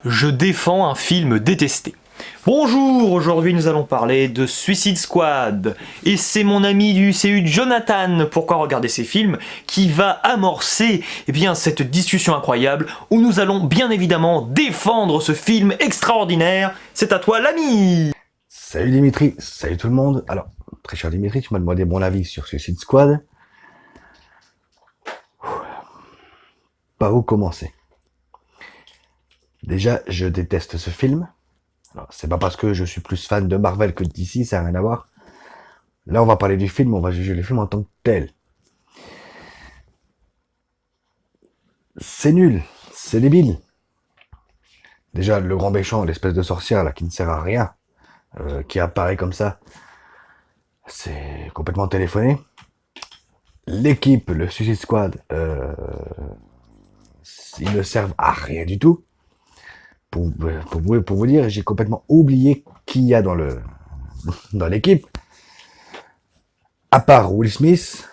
Je défends un film détesté. Bonjour, aujourd'hui nous allons parler de Suicide Squad. Et c'est mon ami du CU Jonathan, pourquoi regarder ces films, qui va amorcer cette discussion incroyable où nous allons bien évidemment défendre ce film extraordinaire. C'est à toi l'ami. Salut Dimitri, salut tout le monde. Alors, très cher Dimitri, tu m'as demandé mon avis sur Suicide Squad. Par où commencer? Déjà, je déteste ce film. Alors, c'est pas parce que je suis plus fan de Marvel que de DC, ça n'a rien à voir. Là, on va parler du film, on va juger le film en tant que tel. C'est nul, c'est débile. Déjà, le grand méchant, l'espèce de sorcière là qui ne sert à rien, qui apparaît comme ça, c'est complètement téléphoné. L'équipe, le Suicide Squad, ils ne servent à rien du tout. Pour vous dire, j'ai complètement oublié qui y a dans l'équipe, à part Will Smith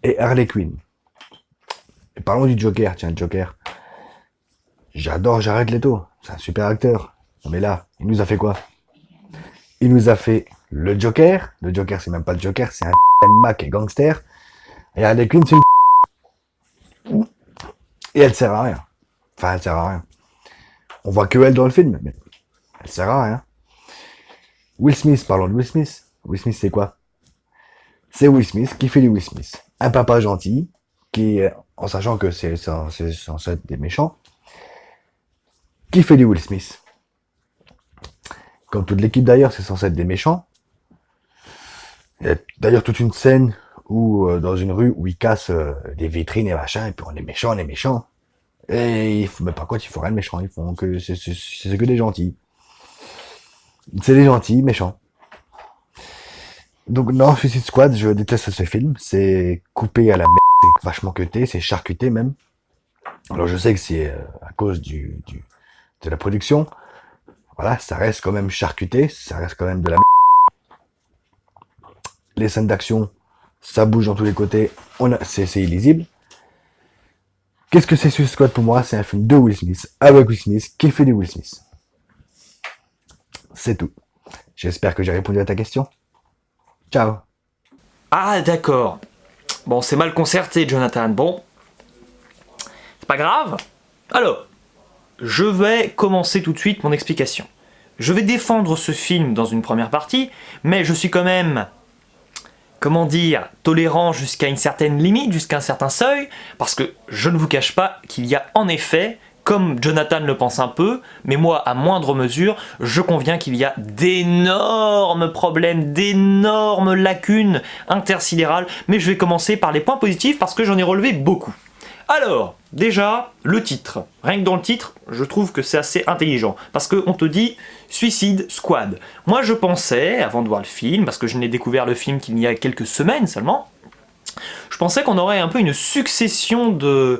et Harley Quinn. Et parlons du Joker, tiens, Joker. J'adore Jared Leto, c'est un super acteur. Mais là, il nous a fait quoi? Il nous a fait le Joker. Le Joker, c'est même pas le Joker, c'est un Mac et gangster. Et Harley Quinn, c'est une... Et elle sert à rien. Enfin, elle sert à rien. On voit que elle dans le film, mais elle sert à rien. Will Smith, parlons de Will Smith. Will Smith, c'est quoi? C'est Will Smith qui fait du Will Smith. Un papa gentil, qui, en sachant que c'est censé être des méchants, qui fait du Will Smith. Comme toute l'équipe d'ailleurs, c'est censé être des méchants. Il y a d'ailleurs toute une scène où, dans une rue, où ils cassent des vitrines et machin, et puis on est méchants, on est méchants. Et ils font, mais par contre, ils font rien de méchant, ils font que, c'est que des gentils. C'est des gentils, méchants. Donc, non, Suicide Squad, je déteste ce film. C'est coupé à la merde, c'est vachement cuté, c'est charcuté même. Alors, je sais que c'est à cause de la production. Voilà, ça reste quand même charcuté, ça reste quand même de la merde. Les scènes d'action, ça bouge dans tous les côtés, c'est illisible. Qu'est-ce que c'est Suicide Squad pour moi? C'est un film de Will Smith, avec Will Smith, qui fait du Will Smith. C'est tout. J'espère que j'ai répondu à ta question. Ciao. Ah d'accord. Bon, c'est mal concerté Jonathan, bon. C'est pas grave. Alors, je vais commencer tout de suite mon explication. Je vais défendre ce film dans une première partie, mais je suis quand même, comment dire, tolérant jusqu'à une certaine limite, jusqu'à un certain seuil, parce que je ne vous cache pas qu'il y a en effet, comme Jonathan le pense un peu, mais moi à moindre mesure, je conviens qu'il y a d'énormes problèmes, d'énormes lacunes intersidérales, mais je vais commencer par les points positifs parce que j'en ai relevé beaucoup. Alors, déjà, le titre. Rien que dans le titre, je trouve que c'est assez intelligent. Parce qu'on te dit Suicide Squad. Moi, je pensais, avant de voir le film, parce que je n'ai découvert le film qu'il y a quelques semaines seulement, je pensais qu'on aurait un peu une succession de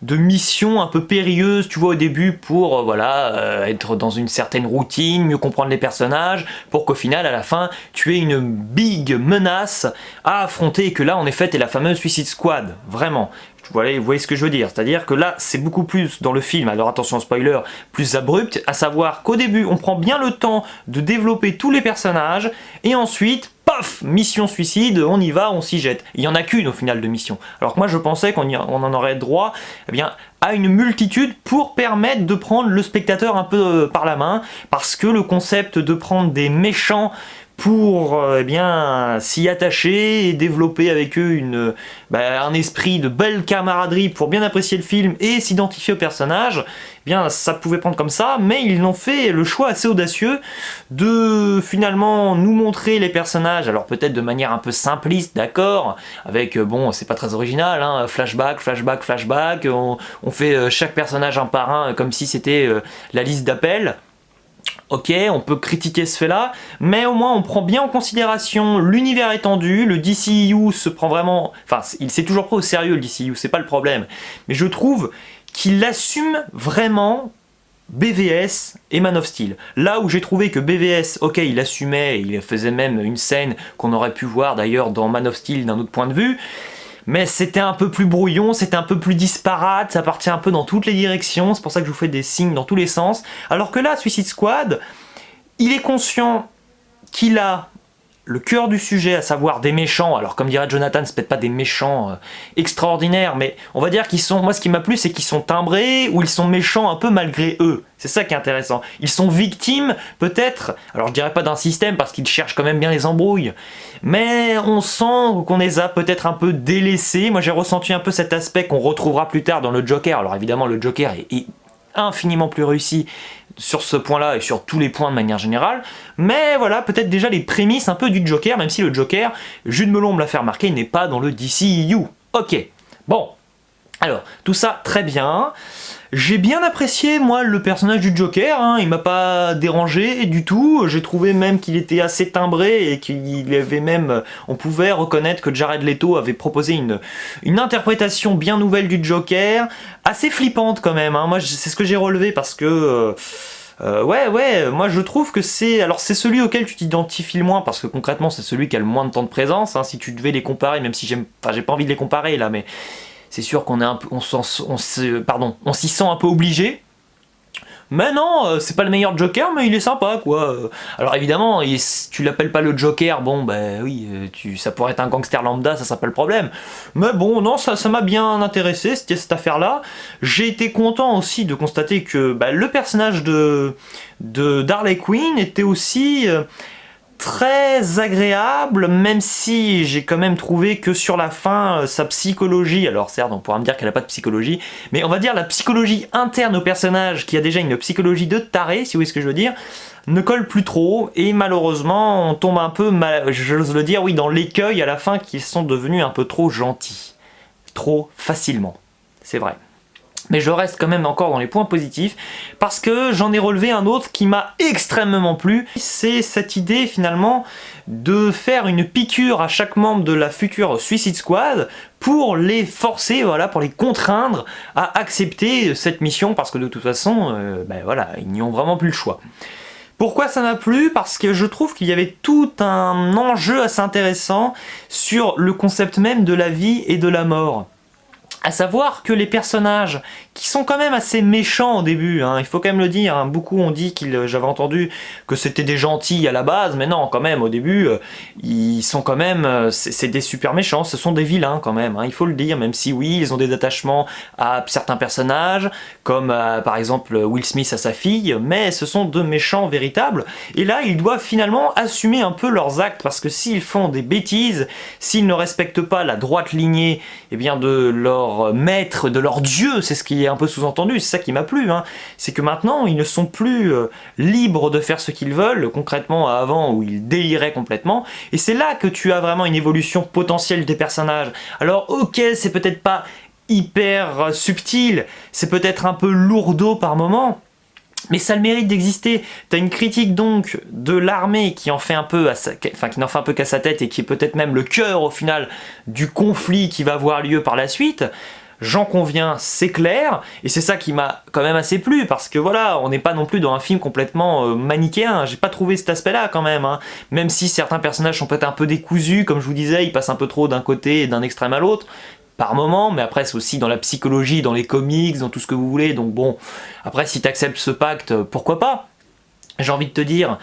missions un peu périlleuses, tu vois, au début, pour être dans une certaine routine, mieux comprendre les personnages, pour qu'au final, à la fin, tu aies une big menace à affronter, et que là, en effet, t'es la fameuse Suicide Squad, vraiment. Vous voyez ce que je veux dire, c'est-à-dire que là, c'est beaucoup plus dans le film, alors attention spoiler, plus abrupt, à savoir qu'au début, on prend bien le temps de développer tous les personnages, et ensuite, paf, mission suicide, on y va, on s'y jette. Il n'y en a qu'une au final de mission. Alors que moi je pensais qu'on en aurait droit à une multitude pour permettre de prendre le spectateur un peu par la main, parce que le concept de prendre des méchants pour s'y attacher et développer avec eux un esprit de belle camaraderie pour bien apprécier le film et s'identifier au personnage, ça pouvait prendre comme ça, mais ils ont fait le choix assez audacieux de finalement nous montrer les personnages, alors peut-être de manière un peu simpliste, d'accord, avec, c'est pas très original, hein, flashback, on fait chaque personnage un par un comme si c'était la liste d'appels. Ok, on peut critiquer ce fait-là, mais au moins on prend bien en considération l'univers étendu, le DCU se prend vraiment... Enfin, il s'est toujours pris au sérieux le DCU, c'est pas le problème. Mais je trouve qu'il assume vraiment BVS et Man of Steel. Là où j'ai trouvé que BVS, ok, il assumait, il faisait même une scène qu'on aurait pu voir d'ailleurs dans Man of Steel d'un autre point de vue, mais c'était un peu plus brouillon, c'était un peu plus disparate, ça partait un peu dans toutes les directions, c'est pour ça que je vous fais des signes dans tous les sens. Alors que là, Suicide Squad, il est conscient qu'il a le cœur du sujet, à savoir des méchants. Alors comme dirait Jonathan, c'est peut-être pas des méchants extraordinaires, mais on va dire qu'ils sont, moi ce qui m'a plu, c'est qu'ils sont timbrés, ou ils sont méchants un peu malgré eux. C'est ça qui est intéressant. Ils sont victimes, peut-être, alors je dirais pas d'un système, parce qu'ils cherchent quand même bien les embrouilles, mais on sent qu'on les a peut-être un peu délaissés. Moi j'ai ressenti un peu cet aspect qu'on retrouvera plus tard dans le Joker. Alors évidemment le Joker est infiniment plus réussi sur ce point-là et sur tous les points de manière générale, mais voilà, peut-être déjà les prémices un peu du Joker, même si le Joker, Jude Melon me l'a fait remarquer, n'est pas dans le DCEU. Ok, bon, alors, tout ça très bien. J'ai bien apprécié, moi, le personnage du Joker, hein. Il m'a pas dérangé du tout, j'ai trouvé même qu'il était assez timbré et qu'il avait même... On pouvait reconnaître que Jared Leto avait proposé une interprétation bien nouvelle du Joker, assez flippante quand même, hein. Moi, c'est ce que j'ai relevé parce que... ouais, moi je trouve que c'est... Alors c'est celui auquel tu t'identifies le moins, parce que concrètement c'est celui qui a le moins de temps de présence, hein, si tu devais les comparer, même si j'aime... Enfin, j'ai pas envie de les comparer là, mais... C'est sûr qu'on est un peu, on s'y sent un peu obligé. Mais non, c'est pas le meilleur Joker, mais il est sympa, quoi. Alors évidemment, tu l'appelles pas le Joker, bon, ben oui, ça pourrait être un gangster lambda, ça c'est pas le problème. Mais bon, non, ça m'a bien intéressé, cette affaire-là. J'ai été content aussi de constater que le personnage de Harley Quinn était aussi... très agréable, même si j'ai quand même trouvé que sur la fin, sa psychologie, alors certes on pourra me dire qu'elle n'a pas de psychologie, mais on va dire la psychologie interne au personnage, qui a déjà une psychologie de taré, si vous voyez ce que je veux dire, ne colle plus trop, et malheureusement on tombe un peu, j'ose le dire, oui, dans l'écueil à la fin, qu'ils sont devenus un peu trop gentils, trop facilement, c'est vrai. Mais je reste quand même encore dans les points positifs, parce que j'en ai relevé un autre qui m'a extrêmement plu. C'est cette idée finalement de faire une piqûre à chaque membre de la future Suicide Squad pour les forcer, voilà, pour les contraindre à accepter cette mission, parce que de toute façon, voilà, ils n'y ont vraiment plus le choix. Pourquoi ça m'a plu? Parce que je trouve qu'il y avait tout un enjeu assez intéressant sur le concept même de la vie et de la mort. À savoir que les personnages qui sont quand même assez méchants au début, hein, il faut quand même le dire, hein, beaucoup ont dit j'avais entendu que c'était des gentils à la base, mais non, quand même, au début, ils sont quand même, c'est des super méchants, ce sont des vilains quand même, hein, il faut le dire, même si oui, ils ont des attachements à certains personnages, comme par exemple Will Smith à sa fille, mais ce sont de méchants véritables, et là, ils doivent finalement assumer un peu leurs actes, parce que s'ils font des bêtises, s'ils ne respectent pas la droite lignée, eh bien de leur maître, de leur dieu, c'est ce qui est un peu sous-entendu, c'est ça qui m'a plu, hein. C'est que maintenant ils ne sont plus libres de faire ce qu'ils veulent, concrètement à avant où ils déliraient complètement, et c'est là que tu as vraiment une évolution potentielle des personnages. Alors ok, c'est peut-être pas hyper subtil, c'est peut-être un peu lourdeau par moment, mais ça a le mérite d'exister. T'as une critique donc de l'armée qui en fait un peu qui n'en fait un peu qu'à sa tête, et qui est peut-être même le cœur au final du conflit qui va avoir lieu par la suite. J'en conviens, c'est clair, et c'est ça qui m'a quand même assez plu, parce que voilà, on n'est pas non plus dans un film complètement manichéen, j'ai pas trouvé cet aspect-là quand même, hein. Même si certains personnages sont peut-être un peu décousus, comme je vous disais, ils passent un peu trop d'un côté et d'un extrême à l'autre, par moment, mais après c'est aussi dans la psychologie, dans les comics, dans tout ce que vous voulez, donc bon, après si t'acceptes ce pacte, pourquoi pas, j'ai envie de te dire.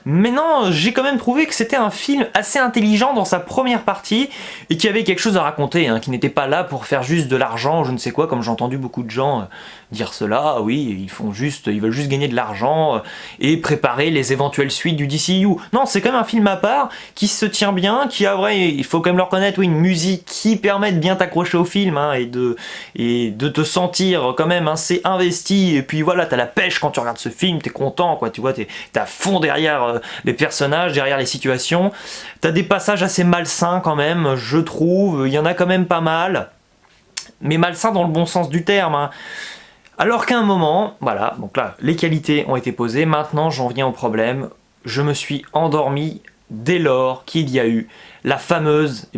Mais non, j'ai quand même trouvé que c'était un film assez intelligent dans sa première partie, et qui avait quelque chose à raconter, hein, qui n'était pas là pour faire juste de l'argent, je ne sais quoi, comme j'ai entendu beaucoup de gens dire cela. Oui, ils veulent juste gagner de l'argent et préparer les éventuelles suites du DCU. Non, c'est quand même un film à part, qui se tient bien, qui a vrai, il faut quand même le reconnaître, oui, une musique qui permet de bien t'accrocher au film, hein, et de te sentir quand même assez investi, et puis voilà, t'as la pêche quand tu regardes ce film, t'es content, quoi, tu vois, t'es à fond derrière les personnages, derrière les situations. T'as des passages assez malsains quand même, je trouve, il y en a quand même pas mal, mais malsains dans le bon sens du terme, hein. Alors qu'à un moment, voilà, donc là, les qualités ont été posées, maintenant j'en viens au problème, je me suis endormi dès lors qu'il y a eu la fameuse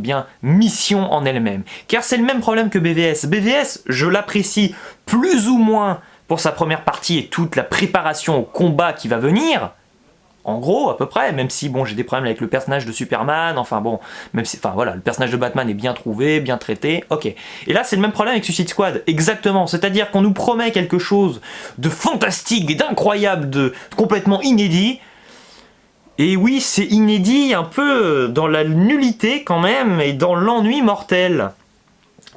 mission en elle-même. Car c'est le même problème que BVS. BVS, je l'apprécie plus ou moins pour sa première partie et toute la préparation au combat qui va venir, En gros, à peu près, même si bon, j'ai des problèmes avec le personnage de Superman, enfin bon, même si, enfin voilà, le personnage de Batman est bien trouvé, bien traité, ok. Et là, c'est le même problème avec Suicide Squad, exactement, c'est-à-dire qu'on nous promet quelque chose de fantastique et d'incroyable, de complètement inédit, et oui, c'est inédit un peu dans la nullité quand même, et dans l'ennui mortel,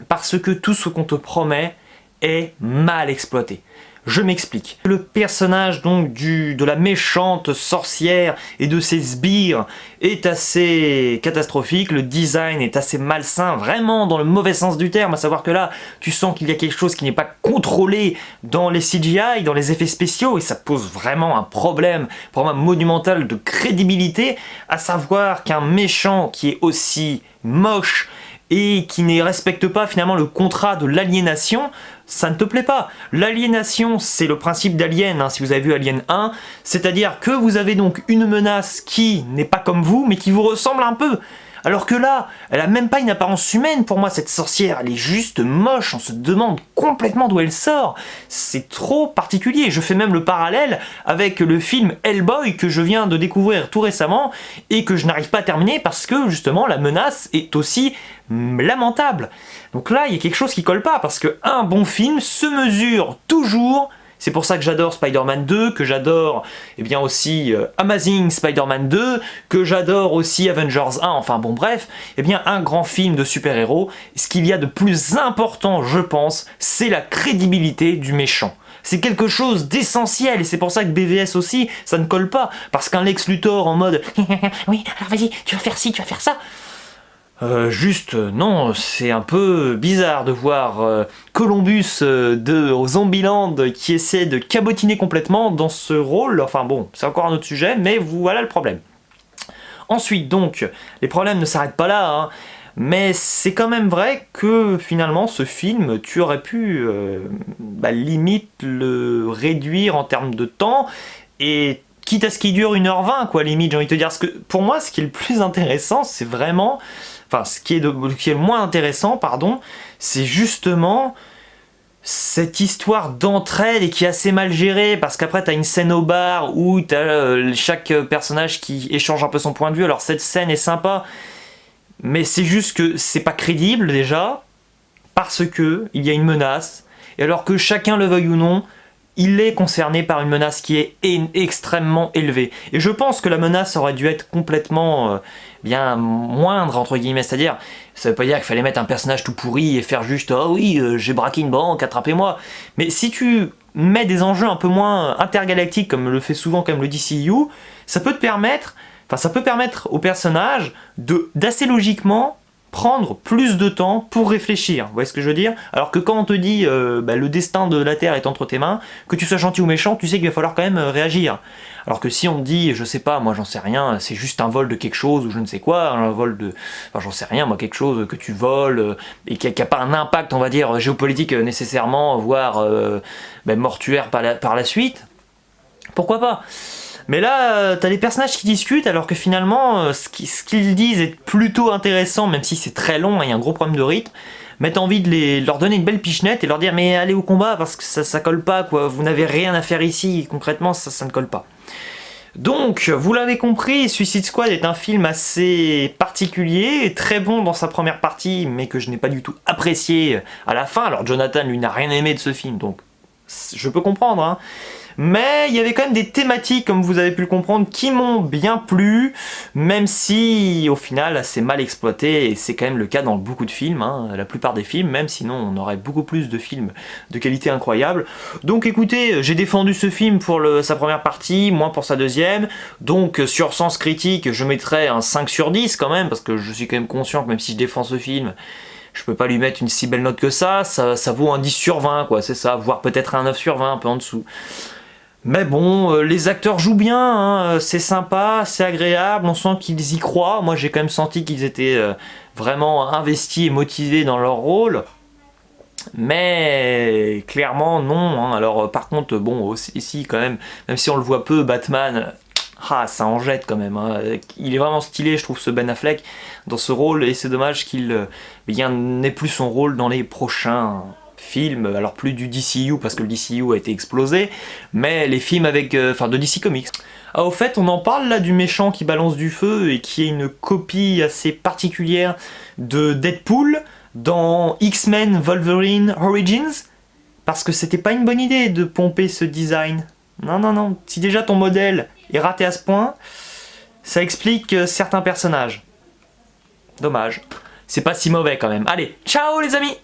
parce que tout ce qu'on te promet est mal exploité. Je m'explique. Le personnage donc de la méchante sorcière et de ses sbires est assez catastrophique, le design est assez malsain, vraiment dans le mauvais sens du terme, à savoir que là, tu sens qu'il y a quelque chose qui n'est pas contrôlé dans les CGI, dans les effets spéciaux, et ça pose vraiment un problème monumental de crédibilité, à savoir qu'un méchant qui est aussi moche et qui ne respecte pas finalement le contrat de l'aliénation, ça ne te plaît pas. L'aliénation, c'est le principe d'Alien, hein, si vous avez vu Alien 1, c'est-à-dire que vous avez donc une menace qui n'est pas comme vous, mais qui vous ressemble un peu. Alors que là, elle a même pas une apparence humaine pour moi, cette sorcière, elle est juste moche, on se demande complètement d'où elle sort. C'est trop particulier, je fais même le parallèle avec le film Hellboy que je viens de découvrir tout récemment et que je n'arrive pas à terminer parce que justement la menace est aussi lamentable. Donc là, il y a quelque chose qui colle pas parce qu'un bon film se mesure toujours. C'est pour ça que j'adore Spider-Man 2, que j'adore eh bien aussi Amazing Spider-Man 2, que j'adore aussi Avengers 1, enfin bon bref, eh bien un grand film de super-héros, ce qu'il y a de plus important, je pense, c'est la crédibilité du méchant. C'est quelque chose d'essentiel et c'est pour ça que BVS aussi, ça ne colle pas, parce qu'un Lex Luthor en mode « Oui, alors vas-y, tu vas faire ci, tu vas faire ça », non, c'est un peu bizarre de voir Columbus de Zombieland qui essaie de cabotiner complètement dans ce rôle, enfin bon, c'est encore un autre sujet, mais voilà le problème. Ensuite donc, les problèmes ne s'arrêtent pas là, hein, mais c'est quand même vrai que finalement ce film, tu aurais pu limite le réduire en termes de temps, et quitte à ce qu'il dure 1h20 quoi, limite, j'ai envie de te dire, parce que pour moi ce qui est le plus intéressant, c'est vraiment... Enfin, ce qui est le moins intéressant, pardon, c'est justement cette histoire d'entraide et qui est assez mal gérée, parce qu'après t'as une scène au bar où t'as chaque personnage qui échange un peu son point de vue. Alors cette scène est sympa, mais c'est juste que c'est pas crédible déjà, parce que il y a une menace, et alors que chacun le veuille ou non, il est concerné par une menace qui est extrêmement élevée. Et je pense que la menace aurait dû être complètement bien moindre, entre guillemets. C'est-à-dire, ça veut pas dire qu'il fallait mettre un personnage tout pourri et faire juste « Oh oui, j'ai braqué une banque, attrapez-moi ». Mais si tu mets des enjeux un peu moins intergalactiques, comme le fait souvent comme le DCU, ça peut te permettre, enfin ça peut permettre au personnage d'assez logiquement prendre plus de temps pour réfléchir, vous voyez ce que je veux dire? Alors que quand on te dit le destin de la Terre est entre tes mains, que tu sois gentil ou méchant, tu sais qu'il va falloir quand même réagir. Alors que si on te dit, je sais pas, moi j'en sais rien, c'est juste un vol de quelque chose ou je ne sais quoi, un vol de... Enfin j'en sais rien, moi quelque chose que tu voles et qui a pas un impact, on va dire, géopolitique nécessairement, voire mortuaire par la suite, pourquoi pas? Mais là, t'as des personnages qui discutent alors que finalement, ce qu'ils disent est plutôt intéressant, même si c'est très long, il y a un gros problème de rythme. Mais t'as envie de leur donner une belle pichenette et leur dire mais allez au combat parce que ça colle pas quoi, vous n'avez rien à faire ici, concrètement ça ne colle pas. Donc, vous l'avez compris, Suicide Squad est un film assez particulier, très bon dans sa première partie, mais que je n'ai pas du tout apprécié à la fin. Alors Jonathan, lui, n'a rien aimé de ce film, donc je peux comprendre, hein. Mais il y avait quand même des thématiques, comme vous avez pu le comprendre, qui m'ont bien plu, même si au final c'est mal exploité, et c'est quand même le cas dans beaucoup de films, hein, la plupart des films, même sinon on aurait beaucoup plus de films de qualité incroyable. Donc écoutez, j'ai défendu ce film pour sa première partie, moins pour sa deuxième, donc sur Sens Critique je mettrais un 5 sur 10 quand même, parce que je suis quand même conscient que même si je défends ce film, je peux pas lui mettre une si belle note que ça vaut un 10 sur 20 quoi, c'est ça, voire peut-être un 9 sur 20, un peu en dessous. Mais bon, les acteurs jouent bien, hein, c'est sympa, c'est agréable, on sent qu'ils y croient. Moi j'ai quand même senti qu'ils étaient vraiment investis et motivés dans leur rôle. Mais clairement non, hein. Alors par contre, bon, ici quand même si on le voit peu, Batman, ça en jette quand même, hein. Il est vraiment stylé, je trouve, ce Ben Affleck dans ce rôle, et c'est dommage qu'il n'ait plus son rôle dans les prochains films, alors plus du DCU parce que le DCU a été explosé, mais les films avec, de DC Comics. Ah, au fait, on en parle là du méchant qui balance du feu et qui est une copie assez particulière de Deadpool dans X-Men Wolverine Origins, parce que c'était pas une bonne idée de pomper ce design. Non, non, non, si déjà ton modèle est raté à ce point, ça explique certains personnages. Dommage. C'est pas si mauvais quand même. Allez, ciao les amis!